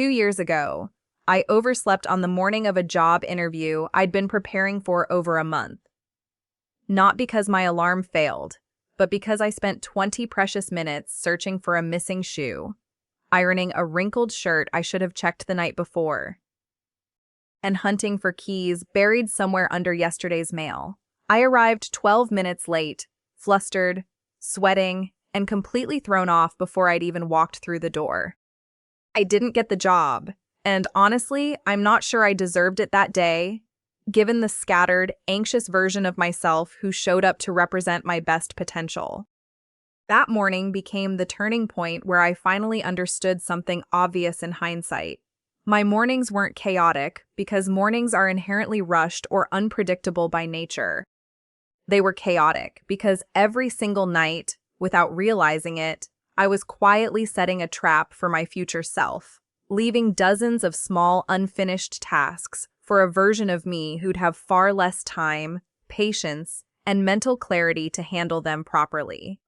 2 years ago, I overslept on the morning of a job interview I'd been preparing for over a month. Not because my alarm failed, but because I spent 20 precious minutes searching for a missing shoe, ironing a wrinkled shirt I should have checked the night before, and hunting for keys buried somewhere under yesterday's mail. I arrived 12 minutes late, flustered, sweating, and completely thrown off before I'd even walked through the door. I didn't get the job, and honestly, I'm not sure I deserved it that day, given the scattered, anxious version of myself who showed up to represent my best potential. That morning became the turning point where I finally understood something obvious in hindsight. My mornings weren't chaotic because mornings are inherently rushed or unpredictable by nature. They were chaotic because every single night, without realizing it, I was quietly setting a trap for my future self, leaving dozens of small, unfinished tasks for a version of me who'd have far less time, patience, and mental clarity to handle them properly.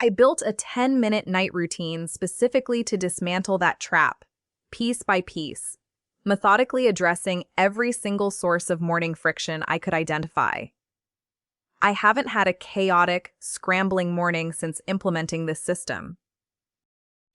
I built a 10-minute night routine specifically to dismantle that trap, piece by piece, methodically addressing every single source of morning friction I could identify. I haven't had a chaotic, scrambling morning since implementing this system.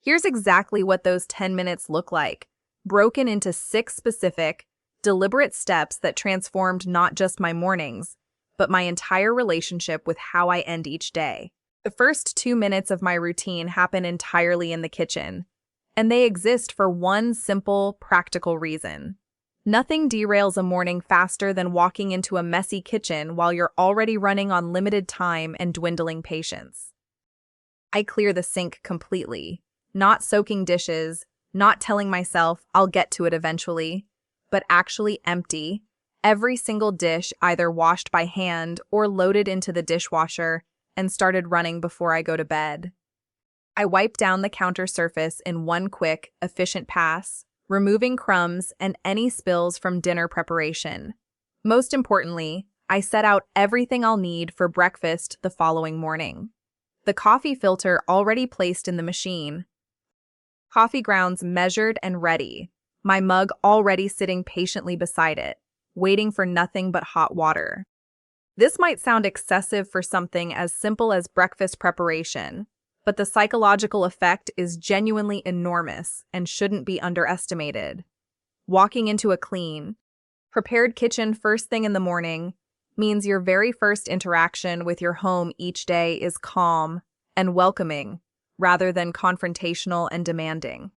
Here's exactly what those 10 minutes look like, broken into 6 specific, deliberate steps that transformed not just my mornings, but my entire relationship with how I end each day. The first 2 minutes of my routine happen entirely in the kitchen, and they exist for one simple, practical reason. Nothing derails a morning faster than walking into a messy kitchen while you're already running on limited time and dwindling patience. I clear the sink completely, not soaking dishes, not telling myself I'll get to it eventually, but actually empty every single dish either washed by hand or loaded into the dishwasher and started running before I go to bed. I wipe down the counter surface in one quick, efficient pass, removing crumbs and any spills from dinner preparation. Most importantly, I set out everything I'll need for breakfast the following morning. The coffee filter already placed in the machine. Coffee grounds measured and ready. My mug already sitting patiently beside it, waiting for nothing but hot water. This might sound excessive for something as simple as breakfast preparation, but the psychological effect is genuinely enormous and shouldn't be underestimated. Walking into a clean, prepared kitchen first thing in the morning means your very first interaction with your home each day is calm and welcoming, rather than confrontational and demanding.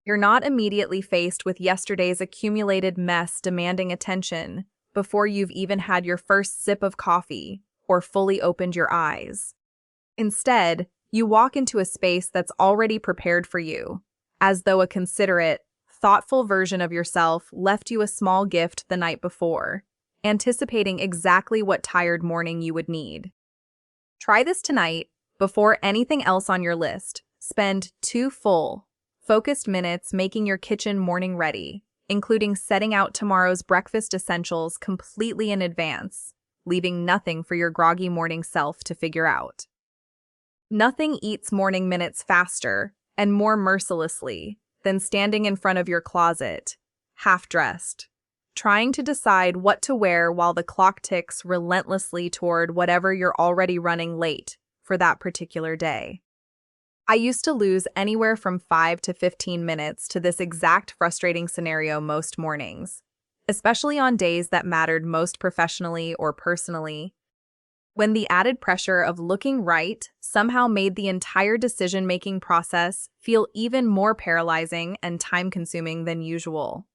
You're not immediately faced with yesterday's accumulated mess demanding attention before you've even had your first sip of coffee or fully opened your eyes. Instead, you walk into a space that's already prepared for you, as though a considerate, thoughtful version of yourself left you a small gift the night before, anticipating exactly what tired morning you would need. Try this tonight before anything else on your list. Spend 2 full, focused minutes making your kitchen morning ready, including setting out tomorrow's breakfast essentials completely in advance, leaving nothing for your groggy morning self to figure out. Nothing eats morning minutes faster and more mercilessly than standing in front of your closet, half-dressed, trying to decide what to wear while the clock ticks relentlessly toward whatever you're already running late for that particular day. I used to lose anywhere from 5 to 15 minutes to this exact frustrating scenario most mornings, especially on days that mattered most professionally or personally, when the added pressure of looking right somehow made the entire decision-making process feel even more paralyzing and time-consuming than usual.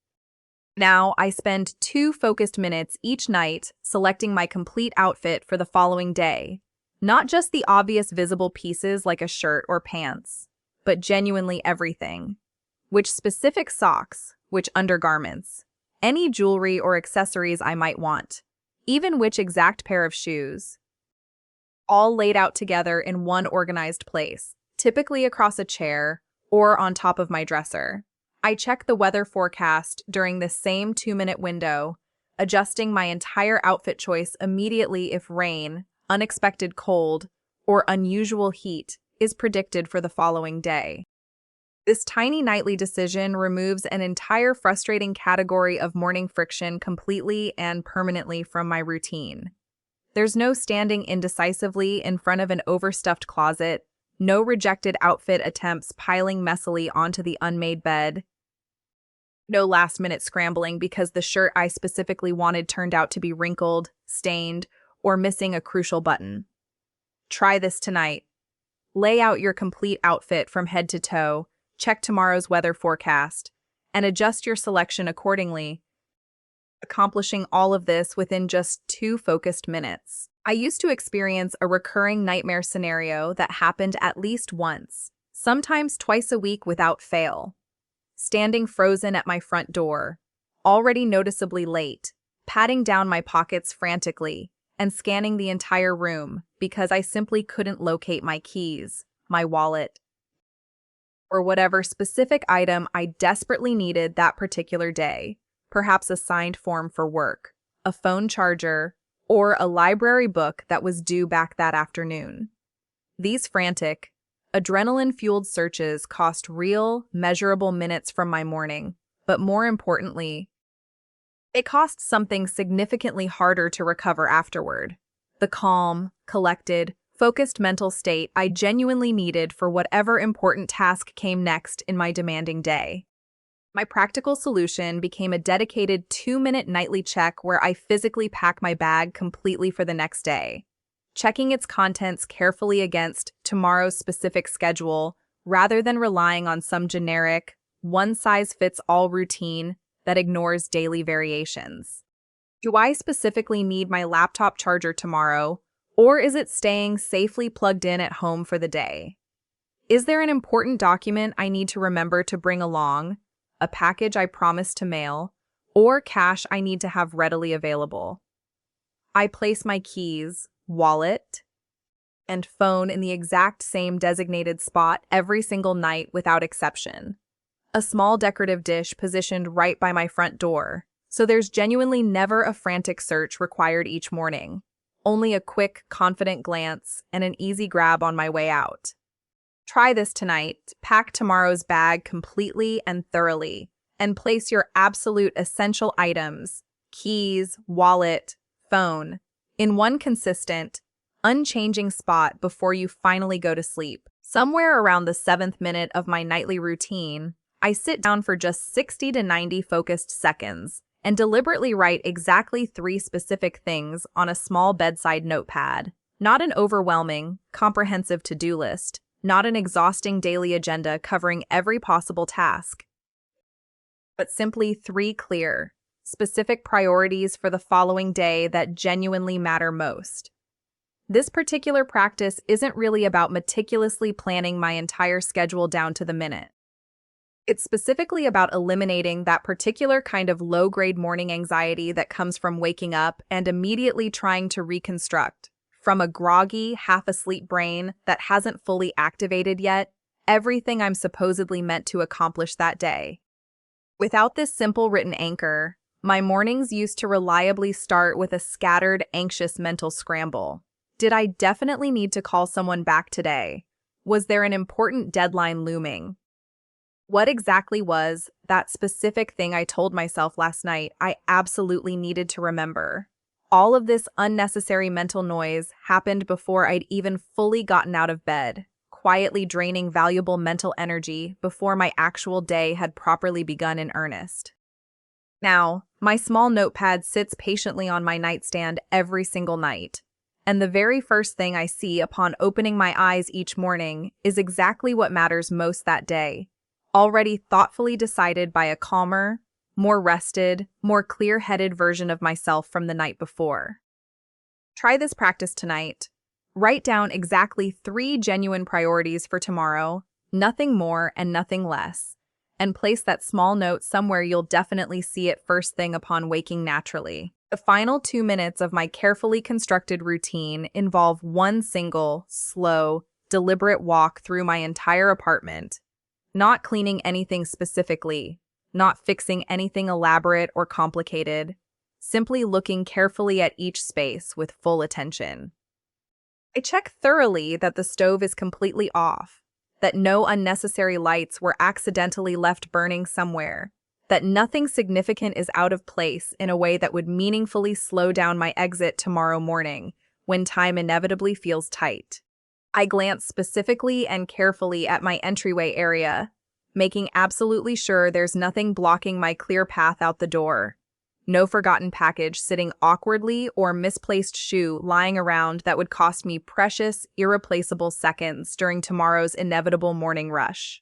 Now, I spend 2 focused minutes each night selecting my complete outfit for the following day, not just the obvious visible pieces like a shirt or pants, but genuinely everything. Which specific socks, which undergarments, any jewelry or accessories I might want, even which exact pair of shoes, all laid out together in one organized place, typically across a chair or on top of my dresser. I check the weather forecast during the same 2-minute window, adjusting my entire outfit choice immediately if rain, unexpected cold, or unusual heat is predicted for the following day. This tiny nightly decision removes an entire frustrating category of morning friction completely and permanently from my routine. There's no standing indecisively in front of an overstuffed closet, no rejected outfit attempts piling messily onto the unmade bed, no last-minute scrambling because the shirt I specifically wanted turned out to be wrinkled, stained, or missing a crucial button. Try this tonight. Lay out your complete outfit from head to toe, check tomorrow's weather forecast, and adjust your selection accordingly, accomplishing all of this within just 2 focused minutes. I used to experience a recurring nightmare scenario that happened at least once, sometimes twice a week without fail. Standing frozen at my front door, already noticeably late, patting down my pockets frantically, and scanning the entire room because I simply couldn't locate my keys, my wallet, or whatever specific item I desperately needed that particular day, perhaps a signed form for work, a phone charger, or a library book that was due back that afternoon. These frantic, adrenaline-fueled searches cost real, measurable minutes from my morning, but more importantly, it cost something significantly harder to recover afterward. The calm, collected, focused mental state I genuinely needed for whatever important task came next in my demanding day. My practical solution became a dedicated 2-minute nightly check where I physically pack my bag completely for the next day, checking its contents carefully against tomorrow's specific schedule rather than relying on some generic, one-size-fits-all routine that ignores daily variations. Do I specifically need my laptop charger tomorrow, or is it staying safely plugged in at home for the day? Is there an important document I need to remember to bring along, a package I promised to mail, or cash I need to have readily available? I place my keys, wallet, and phone in the exact same designated spot every single night without exception. A small decorative dish positioned right by my front door, so there's genuinely never a frantic search required each morning, only a quick, confident glance and an easy grab on my way out. Try this tonight. Pack tomorrow's bag completely and thoroughly, and place your absolute essential items, keys, wallet, phone, in one consistent, unchanging spot before you finally go to sleep. Somewhere around the 7th minute of my nightly routine, I sit down for just 60 to 90 focused seconds and deliberately write exactly 3 specific things on a small bedside notepad. Not an overwhelming, comprehensive to-do list, not an exhausting daily agenda covering every possible task, but simply 3 clear, specific priorities for the following day that genuinely matter most. This particular practice isn't really about meticulously planning my entire schedule down to the minute. It's specifically about eliminating that particular kind of low-grade morning anxiety that comes from waking up and immediately trying to reconstruct, from a groggy, half-asleep brain that hasn't fully activated yet, everything I'm supposedly meant to accomplish that day. Without this simple written anchor, my mornings used to reliably start with a scattered, anxious mental scramble. Did I definitely need to call someone back today? Was there an important deadline looming? What exactly was that specific thing I told myself last night I absolutely needed to remember? All of this unnecessary mental noise happened before I'd even fully gotten out of bed, quietly draining valuable mental energy before my actual day had properly begun in earnest. Now, my small notepad sits patiently on my nightstand every single night, and the very first thing I see upon opening my eyes each morning is exactly what matters most that day, already thoughtfully decided by a calmer, more rested, more clear-headed version of myself from the night before. Try this practice tonight. Write down exactly 3 genuine priorities for tomorrow, nothing more and nothing less, and place that small note somewhere you'll definitely see it first thing upon waking naturally. The final 2 minutes of my carefully constructed routine involve one single, slow, deliberate walk through my entire apartment, not cleaning anything specifically, not fixing anything elaborate or complicated, simply looking carefully at each space with full attention. I check thoroughly that the stove is completely off, that no unnecessary lights were accidentally left burning somewhere, that nothing significant is out of place in a way that would meaningfully slow down my exit tomorrow morning when time inevitably feels tight. I glance specifically and carefully at my entryway area, making absolutely sure there's nothing blocking my clear path out the door. No forgotten package sitting awkwardly or misplaced shoe lying around that would cost me precious, irreplaceable seconds during tomorrow's inevitable morning rush.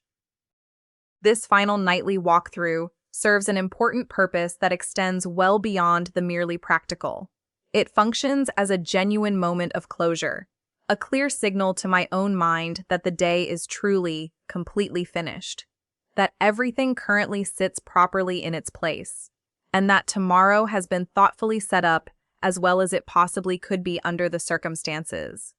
This final nightly walkthrough serves an important purpose that extends well beyond the merely practical. It functions as a genuine moment of closure, a clear signal to my own mind that the day is truly, completely finished, that everything currently sits properly in its place, and that tomorrow has been thoughtfully set up as well as it possibly could be under the circumstances.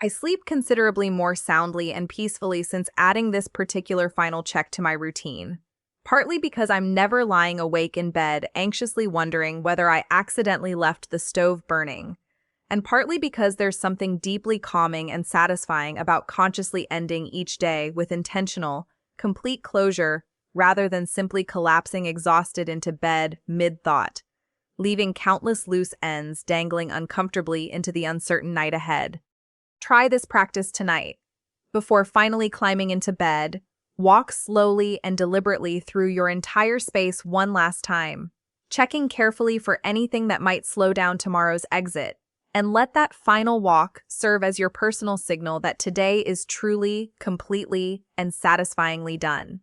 I sleep considerably more soundly and peacefully since adding this particular final check to my routine, partly because I'm never lying awake in bed anxiously wondering whether I accidentally left the stove burning, and partly because there's something deeply calming and satisfying about consciously ending each day with intentional, complete closure rather than simply collapsing exhausted into bed mid-thought, leaving countless loose ends dangling uncomfortably into the uncertain night ahead. Try this practice tonight. Before finally climbing into bed, walk slowly and deliberately through your entire space one last time, checking carefully for anything that might slow down tomorrow's exit, and let that final walk serve as your personal signal that today is truly, completely, and satisfyingly done.